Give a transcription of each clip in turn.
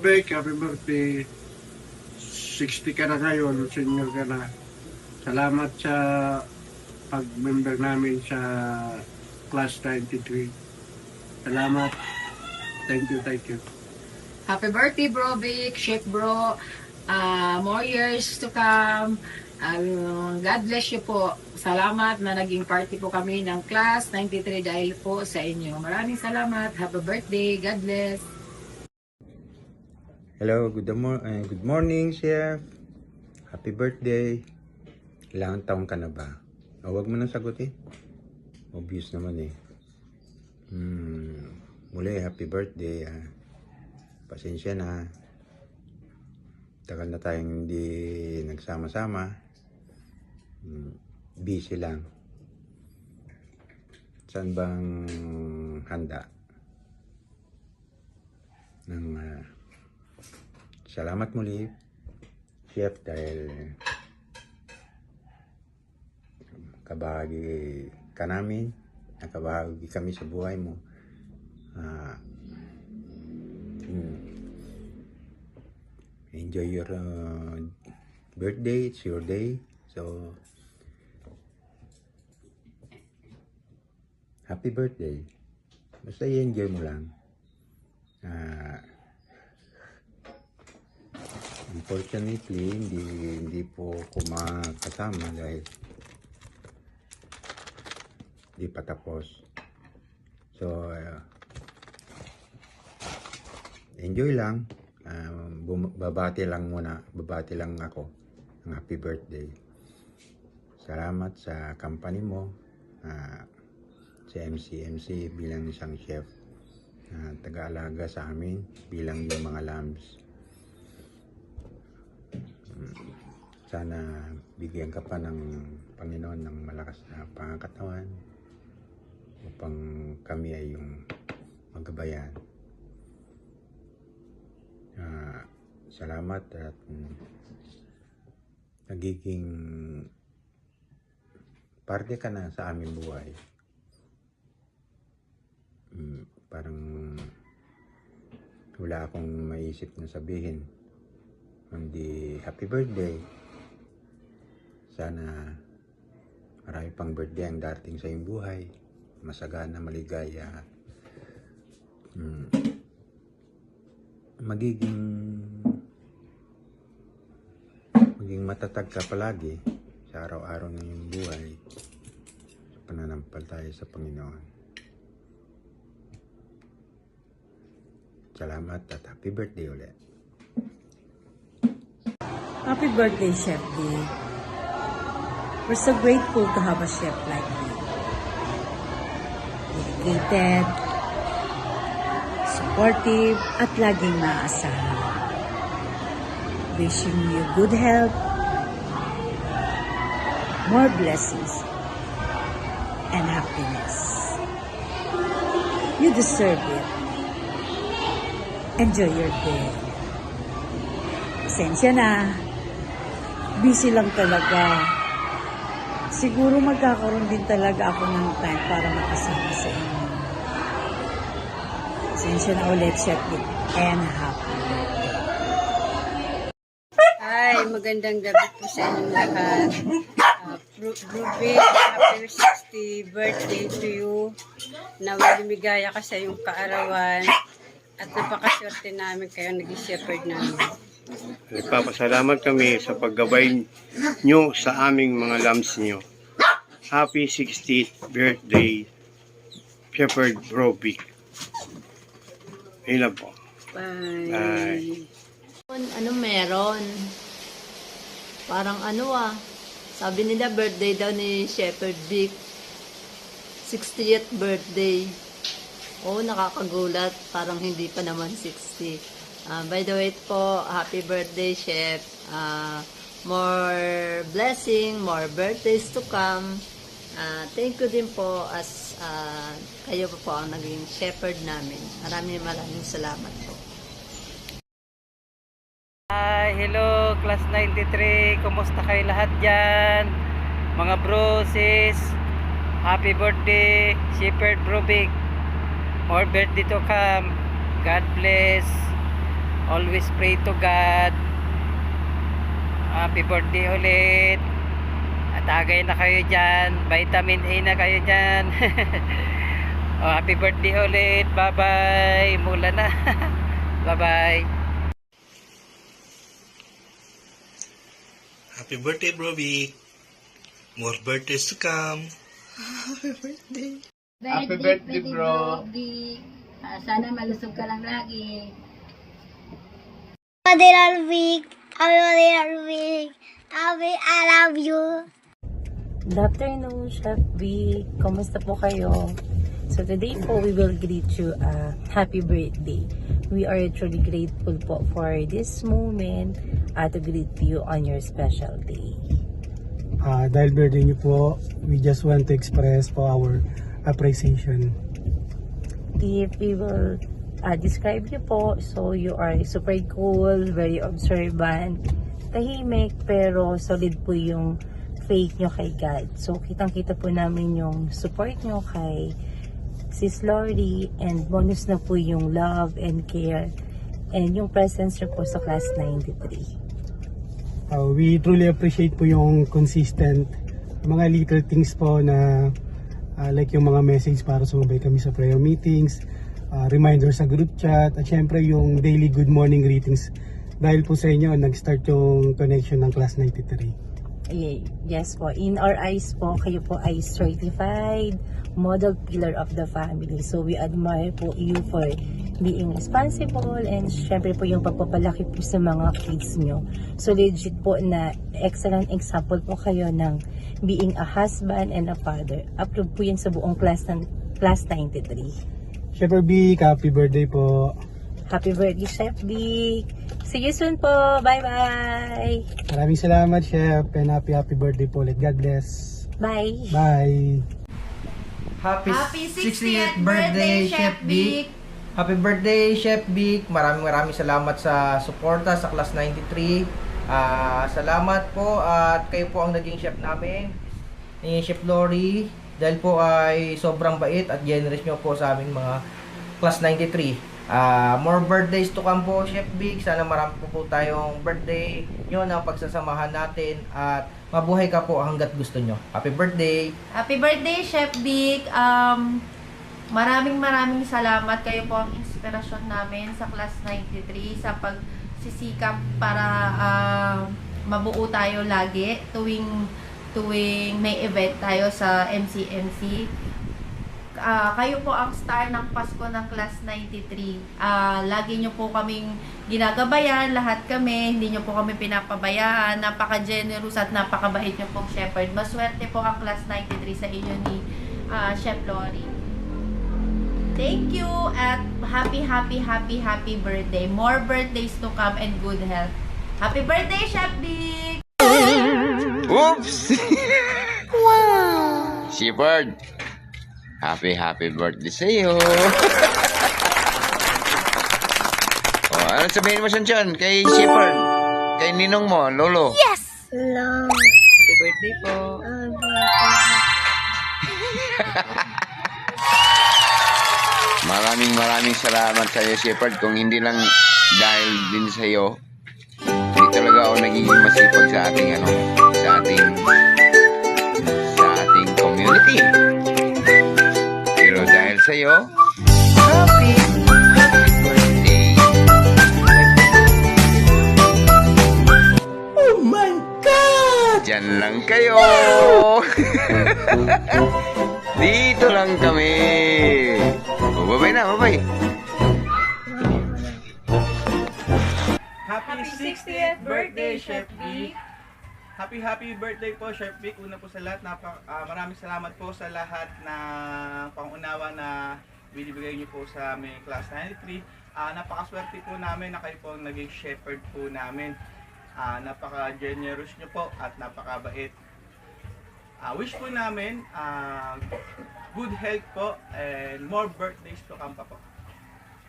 Beck, happy birthday. 60 ka na ngayon, senior ka na. Salamat sa pag-member namin sa Class 93. Salamat. Thank you, thank you. Happy birthday, Bro Vic, Chef Bro. More years to come. God bless you po. Salamat na naging party po kami ng Class 93 dahil po sa inyo. Maraming salamat. Happy birthday. God bless. Hello, good morning, Chef. Happy birthday. Ilang taong ka na ba? Huwag mo nang sagutin. Obvious naman eh. Muli, happy birthday. Pasensya na. Tagal na tayong hindi nagsama-sama. Busy lang. Saan bang handa? Salamat muli, Chef, dahil kabahagi ka namin, nakabahagi kami sa buhay mo. Enjoy your birthday, it's your day. So, happy birthday. Basta i-enjoy mo lang. Unfortunately, hindi po kumakasama dahil hindi pa tapos. So, enjoy lang. Babati lang ako ng happy birthday. Salamat sa company mo, sa MC bilang isang chef, taga-alaga sa amin bilang yung mga lambs. Sana bigyan ka pa ng Panginoon ng malakas na pangkatawan upang kami ay yung magabayan. Salamat at nagiging parte ka na sa aming buhay. Parang wala akong maisip na sabihin kundi happy birthday. Sana marami pang birthday ang darating sa iyong buhay. Masagana, maligaya. Maging matatag ka palagi sa araw-araw ng iyong buhay sa pananampalataya sa Panginoon. Salamat at happy birthday ulit. Happy birthday, Chef D. We're so grateful to have a chef like you. Dedicated, supportive, at laging maaasahan. Wishing you good health, more blessings, and happiness. You deserve it. Enjoy your day. Pasensya na. Busy lang talaga. Siguro magkakaroon din talaga ako ng time para makasama sa inyo. Pasensya na ulit, Chef D. And happy birthday. Hi, magandang gabi po sa inyong lahat. Ruby, happy 60th birthday to you. Naway lumigaya ka sa iyong kaarawan at napakaswerte namin kayo naging shepherd namin. Nagpapasalamat kami sa paggabay nyo sa aming mga lambs nyo. Happy 60th birthday, Shepherd Bro Vic. Ayun lang po. Bye. Bye. Ano meron? Parang sabi nila birthday daw ni Shepherd Vic. 60th birthday. Nakakagulat. Parang hindi pa naman 60. By the way po, happy birthday, Chef. More blessing, more birthdays to come. Thank you din po as kayo po ang naging shepherd namin. Maraming salamat po. Hi, hello Class 93. Kumusta kayo lahat dyan? Mga bro, sis. Happy birthday, Shepherd Bro Vic. More birthday to come. God bless. Always pray to God. Happy birthday ulit. At agay na kayo dyan. Vitamin A na kayo dyan. Oh, happy birthday ulit. Bye-bye. Mula na. Bye-bye. Happy birthday, Bro Vic. More birthdays to come. Happy birthday, bro. Sana malusog ka lang lagi. Little Vic, little Vic, I love you. Good afternoon, Chef Vic. Kumusta po kayo? So today po, we will greet you a happy birthday. We are truly grateful po for this moment to greet you on your special day. Dahil birthday niyo po, we just want to express po our appreciation. If we will describe you po, so you are super cool, very observant, tahimik, pero solid po yung faith nyo kay God. So kitang-kita po namin yung support nyo kay Sis Lori, and bonus na po yung love and care and yung presence nyo po sa class 93. We truly appreciate po yung consistent mga little things po na like yung mga message para sumabay kami sa prayer meetings, reminders sa group chat, at syempre yung daily good morning greetings. Dahil po sa inyo, nag-start yung connection ng class 93. Yes po, in our eyes po, kayo po ay certified model pillar of the family. So we admire po you for being responsible, and syempre po yung pagpapalaki po sa mga kids nyo. So legit po na excellent example po kayo ng being a husband and a father. Approve po yan sa buong class 93. Syempre Vic, happy birthday po. Happy birthday, Chef Vic. See you soon po. Bye-bye. Maraming salamat, Chef, and happy birthday po ulit. God bless. Bye. Bye. Happy 60th birthday, Chef Vic. Happy birthday, Chef Vic. Maraming salamat sa suporta sa Class 93. Salamat po at kayo po ang naging chef namin, ni Chef Lori, dahil po ay sobrang bait at generous nyo po sa aming mga Class 93. More birthdays to come po, Chef Vic. Sana marami po tayong birthday nyo na pagsasamahan natin at mabuhay ka po hanggat gusto nyo. Happy birthday! Happy birthday, Chef Vic! Maraming salamat. Kayo po ang inspirasyon namin sa Class 93 sa pagsisikap para mabuo tayo lagi tuwing may event tayo sa MCMC. Kayo po ang star ng Pasko ng Class 93. Lagi nyo po kaming ginagabayan, lahat kami, hindi nyo po kami pinapabayaan. Napaka-generous at napakabait nyo pong shepherd. Maswerte po ang Class 93 sa inyo ni Chef Lori. Thank you at happy birthday. More birthdays to come and good health. Happy birthday, Chef Vic! Oops! Wow! Shepherd, happy birthday sa iyo. Ano sabihin mo dyan kay Shepherd? Kay ninong mo, lolo? Yes! Love. Happy birthday po! Maraming salamat sa iyo, Shepherd. Kung hindi lang dahil din sa iyo, hindi talaga ako nagiging masipag sa ating community. Pero dahil sa iyo, happy birthday. Oh my God! Diyan lang kayo. Dito lang kami. Bye-bye na, bye-bye. Happy 60th birthday, Chef Vic. Happy birthday po, Chef Vic. Una po sa lahat, maraming salamat po sa lahat na pangunawa na binibigay niyo po sa aming Class 93. Napakaswerte po namin na kayo po ang naging shepherd po namin. Napaka-generous niyo po at napakabait. Wish po namin good health po and more birthdays to come pa po.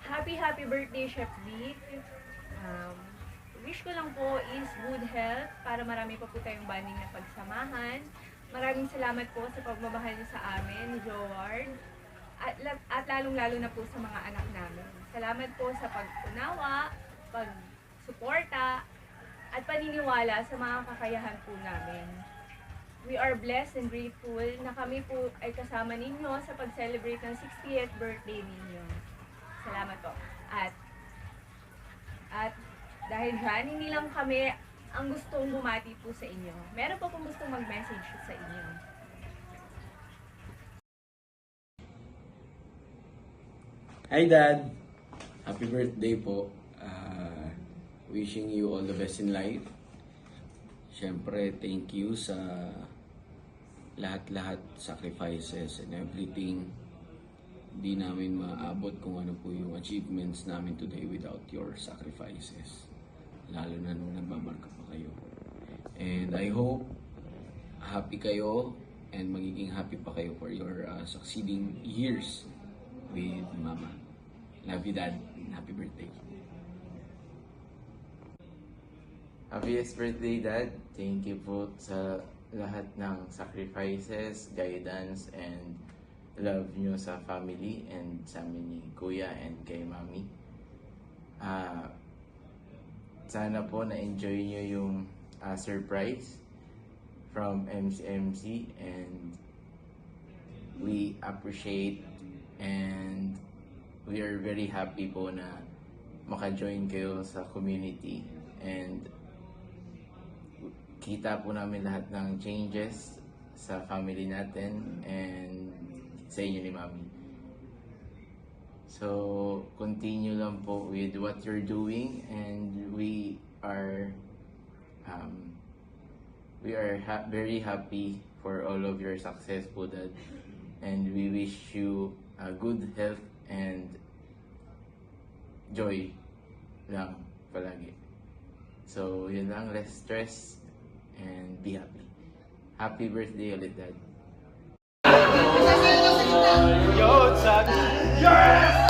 Happy birthday, Chef Vic. Wish ko lang po is good health para marami pa po tayong banding na pagsamahan. Maraming salamat po sa pagmamahal niyo sa amin, ni Joward, at lalong-lalo na po sa mga anak namin. Salamat po sa pag-unawa, pagsuporta, at paniniwala sa mga kakayahan po namin. We are blessed and grateful na kami po ay kasama ninyo sa pag-celebrate ng 60th birthday ninyo. Salamat po. At dahil dyan, hindi lang kami ang gustong bumati po sa inyo. Meron po pong gustong mag-message sa inyo. Hi Dad! Happy birthday po. Wishing you all the best in life. Siyempre, thank you sa lahat-lahat sacrifices and everything. Di namin maabot kung ano po yung achievements namin today without your sacrifices. Lalo na nung nagmamarka pa kayo. And I hope happy kayo and magiging happy pa kayo for your succeeding years with Mama. Love you, Dad. Happy birthday. Happiest birthday, Dad. Thank you po sa lahat ng sacrifices, guidance, and love nyo sa family and sa amin ni Kuya and kay Mami. Sana po na-enjoy nyo yung surprise from MCMC, and we appreciate and we are very happy po na maka-join kayo sa community, and kita po namin lahat ng changes sa family natin and sa inyo ni Mami. So, continue lang po with what you're doing, and we are very happy for all of your success po, Dad. And we wish you good health and joy lang palagi. So, yun lang, less stress and be happy. Happy birthday ulit, Dad. Yes!